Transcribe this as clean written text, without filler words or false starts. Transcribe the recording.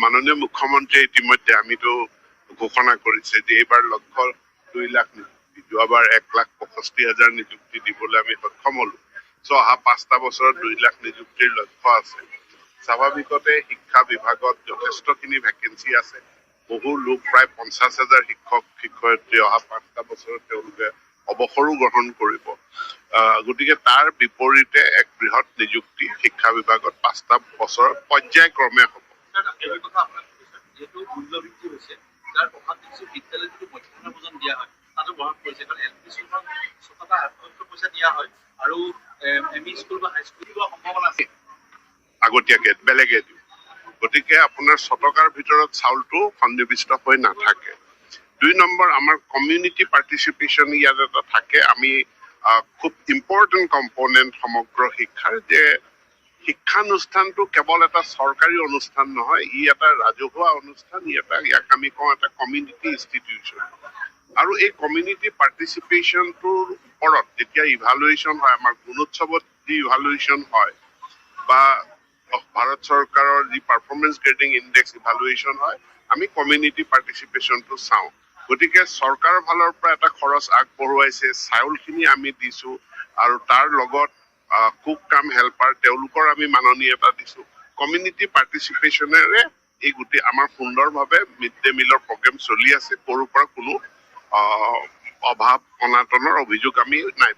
মাননীয় মুখ্যমন্ত্ৰীয়ে ইতিমধ্যে আমিতো ঘোষণা কৰিছে যে এইবাৰ লক্ষ্য 2 লাখ নিযুক্তি, যোৱাবাৰ 1,65,000 নিযুক্তি দিবলৈ আমি সক্ষম হলো। অহা 5টা বছৰত 2 লাখ নিযুক্তিৰ লক্ষ্য আছে। স্বাভাৱিকতে শিক্ষা বিভাগত যথেষ্টখিনি ভেকেঞ্চি আছে। বহু লোক প্ৰায় 50,000 শিক্ষক শিক্ষয়িত্ৰী অহা 5টা বছৰত তেওঁলোকে অৱসৰো গ্ৰহণ কৰিব। গতিকে তাৰ বিপৰীতে এক বৃহৎ নিযুক্তি শিক্ষা বিভাগত 5টা বছৰত পৰ্যায়ক্ৰমে হ'ব। আগতীয়াকে বেলেগে দিওঁ। গতিকে আপোনাৰ 100 টকাৰ ভিতৰত চাউলটো সন্নিৱিষ্ট হৈ নাথাকে। 2 নম্বৰ, আমাৰ কমিউনিটি পাৰ্টিচিপেশ্যন ইয়াত এটা থাকে। আমি খুব ইম্পৰ্টেণ্ট কম্পনেণ্ট সমগ্ৰ শিক্ষাৰ, যে শিক্ষানুষ্ঠানটো কেৱল এটা চৰকাৰী অনুষ্ঠান নহয়, ই এটা ৰাজহুৱা অনুষ্ঠান, ইয়াক আমি কওঁ এটা কমিউনিটি ইনষ্টিটিউচন। আৰু এই কমিউনিটি পাৰ্টিচিপেশ্যনটোৰ ওপৰত যেতিয়া ইভালুৱেশ্যন হয়, আমাৰ গুণোৎসৱত যি ইভালুৱেশ্যন হয় বা ভাৰত চৰকাৰৰ যি পাৰফৰ্মেন্স গ্ৰেডিং ইণ্ডেক্স ইভালুৱেশ্যন হয়, আমি কমিউনিটি পাৰ্টিচিপেশ্যনটো চাওঁ। গতিকে চৰকাৰৰ ফালৰ পৰা এটা খৰচ আগবঢ়ুৱাইছে, চাউলখিনি আমি দিছো, আৰু তাৰ লগত কুক কাম হেল্পাৰ তেওঁলোকৰ আমি মাননীয়তা দিছো। কমিউনিটি পাৰ্টিচিপেশ্যনেৰে এই গোটেই আমাৰ সুন্দৰভাৱে মিড ডে মিলৰ প্ৰগ্ৰেম চলি আছে। ক'ৰ পৰা কোনো অভাৱ অনাটনৰ অভিযোগ আমি নাই।